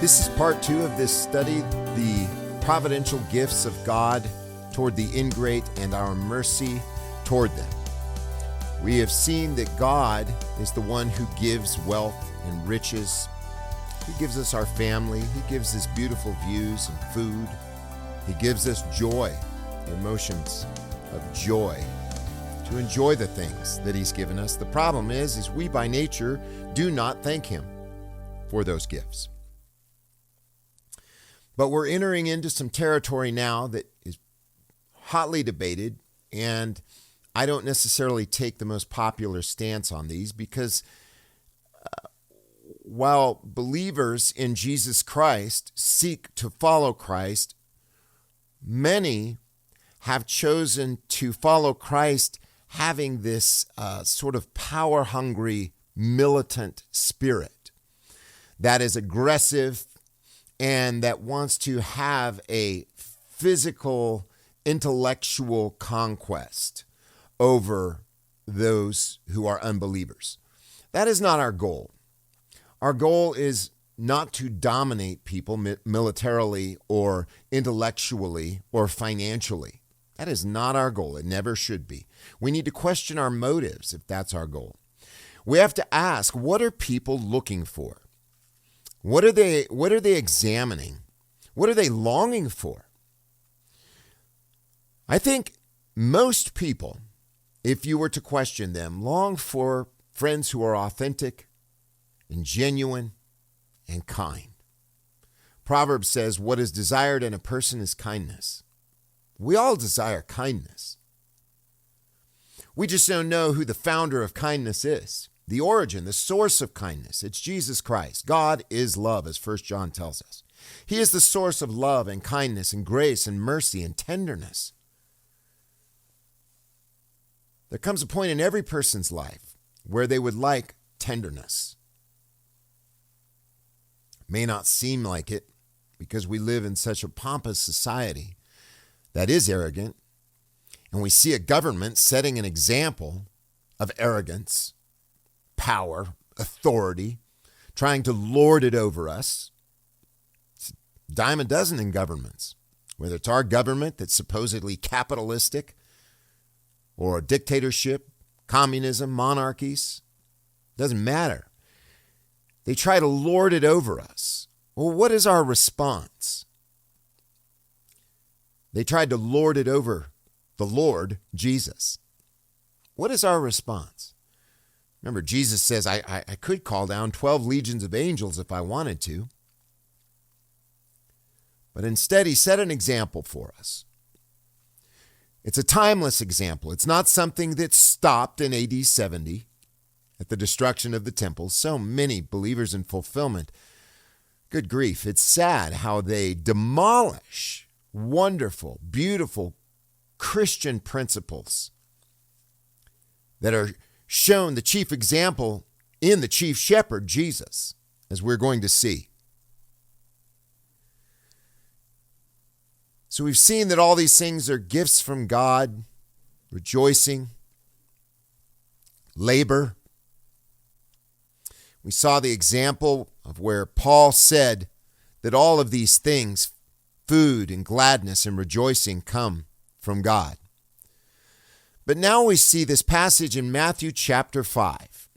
This is part 2 of this study, the providential gifts of God toward the ingrate and our mercy toward them. We have seen that God is the one who gives wealth and riches. He gives us our family. He gives us beautiful views and food. He gives us joy, the emotions of joy, to enjoy the things that He's given us. The problem is we by nature do not thank Him for those gifts. But we're entering into some territory now that is hotly debated, and I don't necessarily take the most popular stance on these because while believers in Jesus Christ seek to follow Christ, many have chosen to follow Christ having this sort of power-hungry, militant spirit that is aggressive and that wants to have a physical, intellectual conquest over those who are unbelievers. That is not our goal. Our goal is not to dominate people militarily or intellectually or financially. That is not our goal. It never should be. We need to question our motives if that's our goal. We have to ask, what are people looking for? What are they examining? What are they longing for? I think most people, if you were to question them, long for friends who are authentic and genuine and kind. Proverbs says, what is desired in a person is kindness. We all desire kindness. We just don't know who the founder of kindness is. The origin, the source of kindness, it's Jesus Christ. God is love, as 1 John tells us. He is the source of love and kindness and grace and mercy and tenderness. There comes a point in every person's life where they would like tenderness. May not seem like it because we live in such a pompous society that is arrogant, and we see a government setting an example of arrogance, power, authority, trying to lord it over us. It's a dime a dozen in governments, whether it's our government that's supposedly capitalistic or a dictatorship, communism, monarchies, doesn't matter. They try to lord it over us. Well, what is our response? They tried to lord it over the Lord, Jesus. What is our response? Remember, Jesus says, I could call down 12 legions of angels if I wanted to. But instead, He set an example for us. It's a timeless example. It's not something that stopped in AD 70 at the destruction of the temple. So many believers in fulfillment. Good grief. It's sad how they demolish wonderful, beautiful Christian principles that are shown the chief example in the chief shepherd, Jesus, as we're going to see. So we've seen that all these things are gifts from God, rejoicing, labor. We saw the example of where Paul said that all of these things, food and gladness and rejoicing, come from God. But now we see this passage in Matthew chapter 5.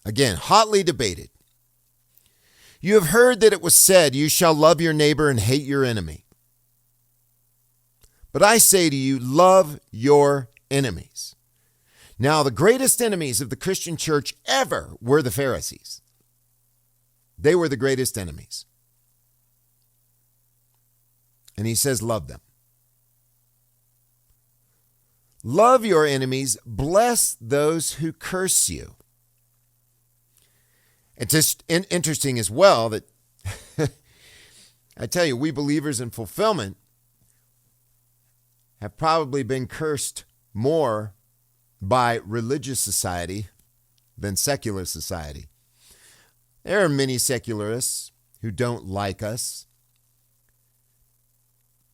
Again, hotly debated. You have heard that it was said, you shall love your neighbor and hate your enemy. But I say to you, love your enemies. Now, the greatest enemies of the Christian church ever were the Pharisees. They were the greatest enemies. And He says, love them. Love your enemies, bless those who curse you. It's just interesting as well that, I tell you, we believers in fulfillment have probably been cursed more by religious society than secular society. There are many secularists who don't like us,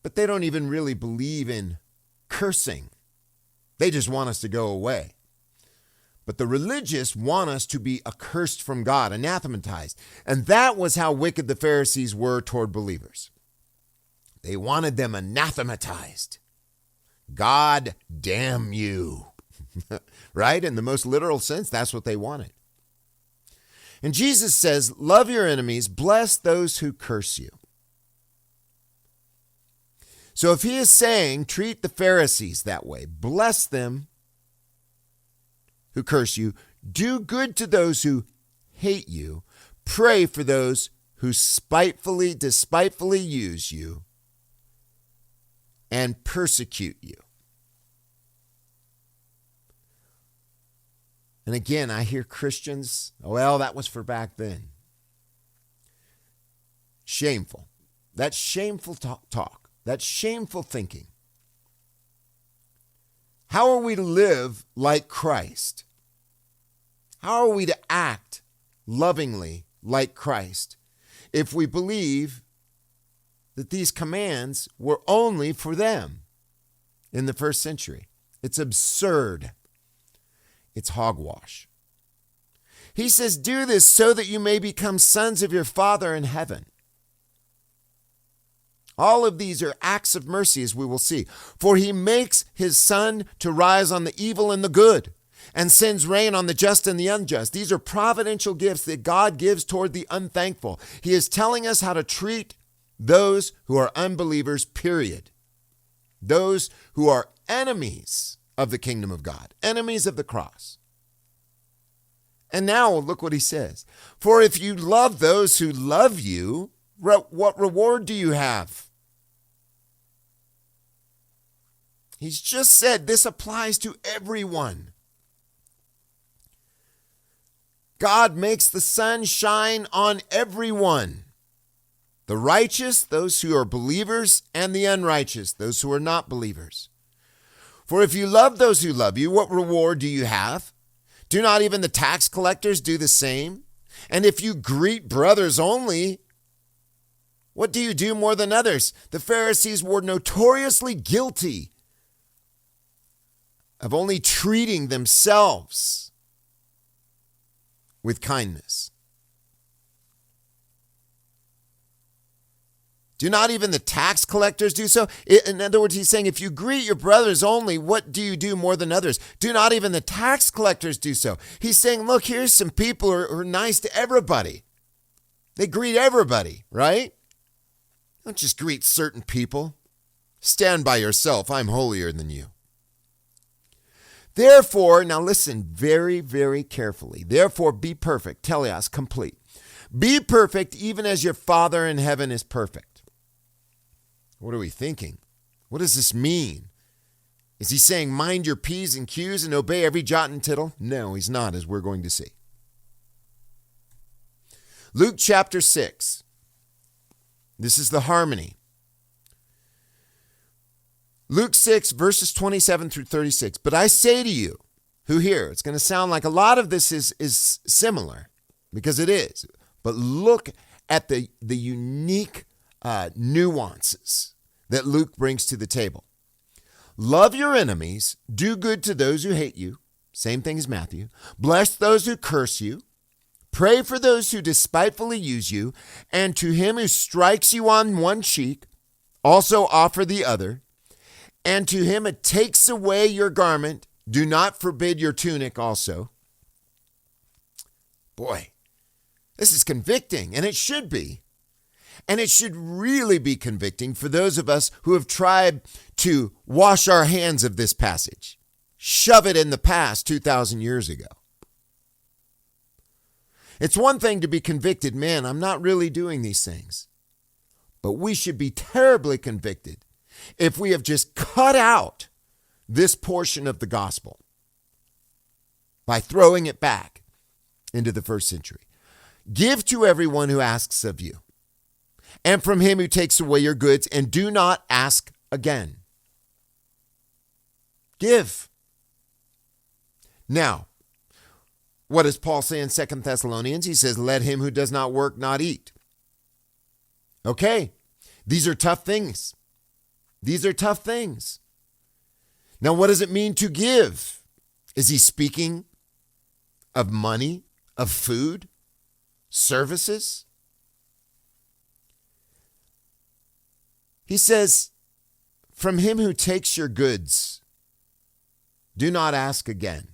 but they don't even really believe in cursing. They just want us to go away. But the religious want us to be accursed from God, anathematized. And that was how wicked the Pharisees were toward believers. They wanted them anathematized. God damn you. Right? In the most literal sense, that's what they wanted. And Jesus says, love your enemies, bless those who curse you. So if he is saying, treat the Pharisees that way, bless them who curse you, do good to those who hate you, pray for those who despitefully use you and persecute you. And again, I hear Christians, well, that was for back then. Shameful. That's shameful talk. That's shameful thinking. How are we to live like Christ? How are we to act lovingly like Christ if we believe that these commands were only for them in the first century? It's absurd. It's hogwash. He says, do this so that you may become sons of your Father in heaven. All of these are acts of mercy, as we will see. For he makes his sun to rise on the evil and the good, and sends rain on the just and the unjust. These are providential gifts that God gives toward the unthankful. He is telling us how to treat those who are unbelievers, period. Those who are enemies of the kingdom of God, enemies of the cross. And now look what he says. For if you love those who love you, what reward do you have? He's just said this applies to everyone. God makes the sun shine on everyone. The righteous, those who are believers, and the unrighteous, those who are not believers. For if you love those who love you, what reward do you have? Do not even the tax collectors do the same? And if you greet brothers only, what do you do more than others? The Pharisees were notoriously guilty of only treating themselves with kindness. Do not even the tax collectors do so? In other words, he's saying, if you greet your brothers only, what do you do more than others? Do not even the tax collectors do so? He's saying, look, here's some people who are nice to everybody. They greet everybody, right? Don't just greet certain people. Stand by yourself. I'm holier than you. Therefore, now listen very, very carefully. Therefore, be perfect. Teleos, complete. Be perfect even as your Father in heaven is perfect. What are we thinking? What does this mean? Is he saying mind your P's and Q's and obey every jot and tittle? No, he's not, as we're going to see. Luke chapter 6. This is the harmony. Luke 6, verses 27 through 36. But I say to you, who hear? It's going to sound like a lot of this is similar, because it is. But look at the unique nuances that Luke brings to the table. Love your enemies, do good to those who hate you. Same thing as Matthew. Bless those who curse you. Pray for those who despitefully use you. And to him who strikes you on one cheek, also offer the other. And to him who takes away your garment, do not forbid your tunic also. Boy, this is convicting, and it should be. And it should really be convicting for those of us who have tried to wash our hands of this passage, shove it in the past 2,000 years ago. It's one thing to be convicted, man, I'm not really doing these things. But we should be terribly convicted if we have just cut out this portion of the gospel by throwing it back into the first century. Give to everyone who asks of you, and from him who takes away your goods, and do not ask again. Give. Now, what does Paul say in 2 Thessalonians? He says, let him who does not work not eat. Okay, these are tough things. These are tough things. Now, what does it mean to give? Is he speaking of money, of food, services. He says, from him who takes your goods, do not ask again.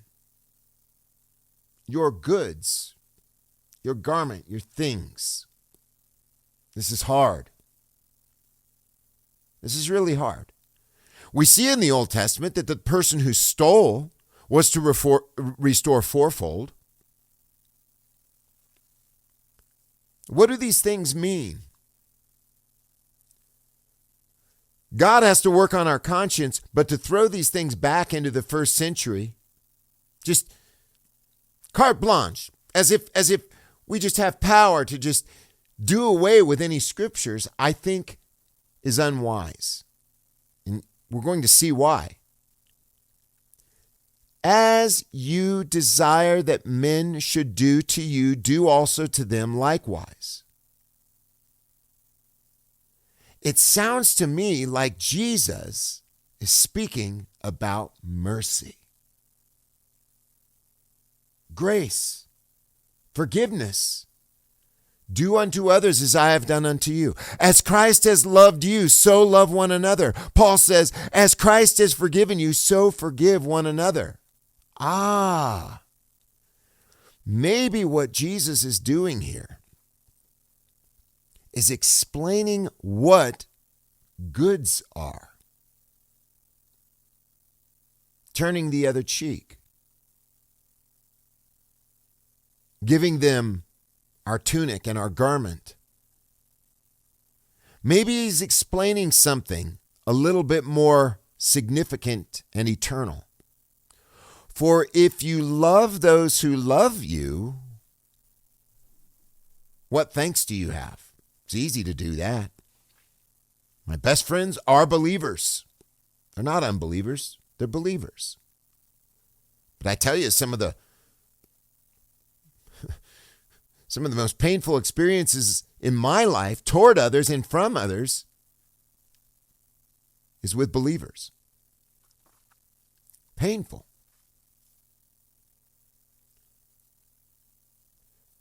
Your goods, your garment, your things. This is hard. This is really hard. We see in the Old Testament that the person who stole was to restore fourfold. What do these things mean? God has to work on our conscience, but to throw these things back into the first century, just carte blanche, as if we just have power to just do away with any scriptures, I think is unwise. And we're going to see why. As you desire that men should do to you, do also to them likewise. It sounds to me like Jesus is speaking about mercy, grace, forgiveness. Do unto others as I have done unto you. As Christ has loved you, so love one another. Paul says, as Christ has forgiven you, so forgive one another. Maybe what Jesus is doing here is explaining what goods are. Turning the other cheek. Giving them our tunic and our garment. Maybe he's explaining something a little bit more significant and eternal. For if you love those who love you, what thanks do you have? It's easy to do that. My best friends are believers. They're not unbelievers. They're believers. But I tell you, some of the most painful experiences in my life toward others and from others is with believers. Painful.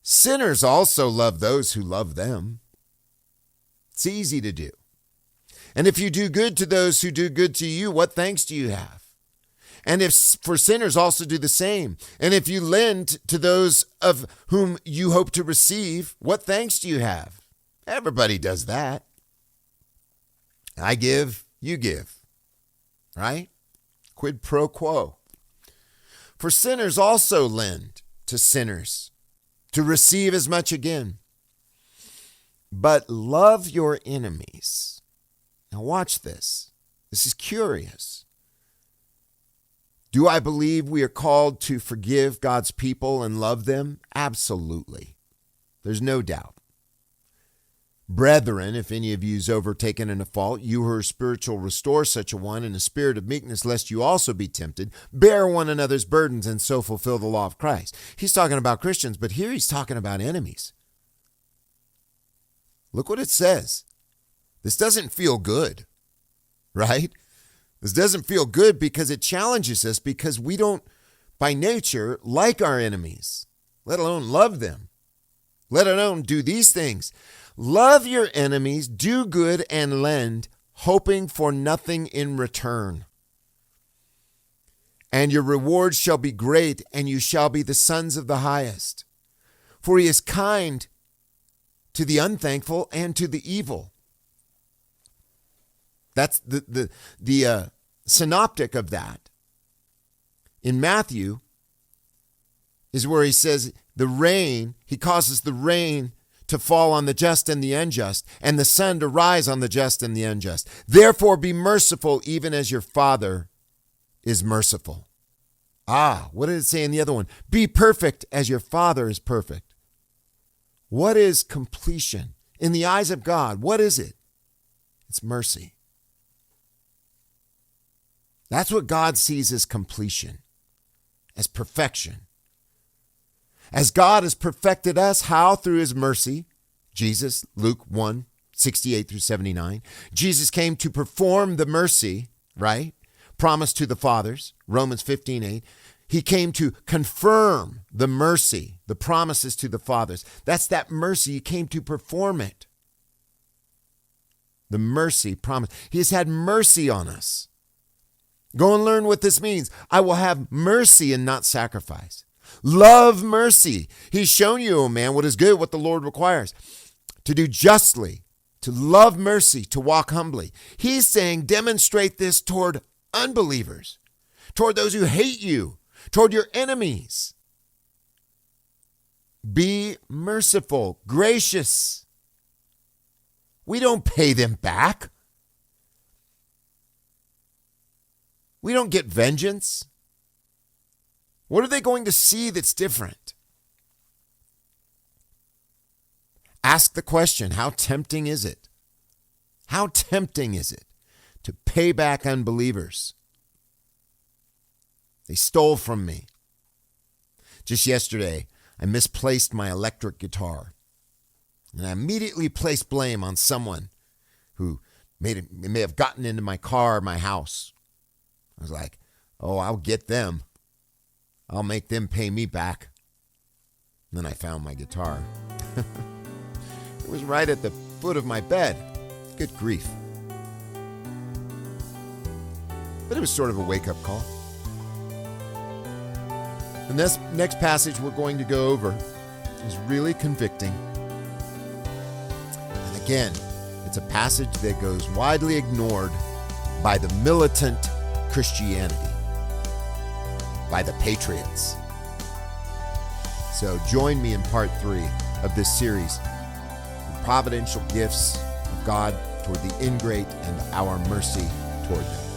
Sinners also love those who love them. It's easy to do. And if you do good to those who do good to you, what thanks do you have? And if for sinners also do the same. And if you lend to those of whom you hope to receive, what thanks do you have? Everybody does that. I give, you give. Right? Quid pro quo. For sinners also lend to sinners to receive as much again. But love your enemies. Now watch this. This is curious. Do I believe we are called to forgive God's people and love them? Absolutely. There's no doubt. Brethren, if any of you is overtaken in a fault, you who are spiritual, restore such a one in a spirit of meekness, lest you also be tempted. Bear one another's burdens and so fulfill the law of Christ. He's talking about Christians, but here he's talking about enemies. Look what it says. This doesn't feel good, right? This doesn't feel good because it challenges us because we don't, by nature, like our enemies, let alone love them, let alone do these things. Love your enemies, do good and lend, hoping for nothing in return. And your reward shall be great, and you shall be the sons of the highest. For he is kind to the unthankful and to the evil. That's the synoptic of that. In Matthew is where he says the rain, he causes the rain to fall on the just and the unjust, and the sun to rise on the just and the unjust. Therefore be merciful, even as your Father is merciful. What did it say in the other one? Be perfect as your Father is perfect. What is completion? In the eyes of God, what is it? It's mercy. That's what God sees as completion, as perfection. As God has perfected us, how? Through his mercy. Jesus, Luke 1, 68 through 79. Jesus came to perform the mercy, right? Promised to the fathers, Romans 15, 8. He came to confirm the mercy, the promises to the fathers. That's that mercy. He came to perform it. The mercy promise. He has had mercy on us. Go and learn what this means. I will have mercy and not sacrifice. Love mercy. He's shown you, oh man, what is good, what the Lord requires. To do justly, to love mercy, to walk humbly. He's saying demonstrate this toward unbelievers, toward those who hate you, toward your enemies. Be merciful, gracious. We don't pay them back. We don't get vengeance. What are they going to see that's different? Ask the question, how tempting is it? How tempting is it to pay back unbelievers? They stole from me. Just yesterday, I misplaced my electric guitar. And I immediately placed blame on someone who may have gotten into my car, my house. I was like, oh, I'll get them. I'll make them pay me back. And then I found my guitar. It was right at the foot of my bed. Good grief. But it was sort of a wake-up call. And this next passage we're going to go over is really convicting. And again, it's a passage that goes widely ignored by the militant Christianity, by the patriots. So join me in part 3 of this series, the providential gifts of God toward the ingrate and our mercy toward them.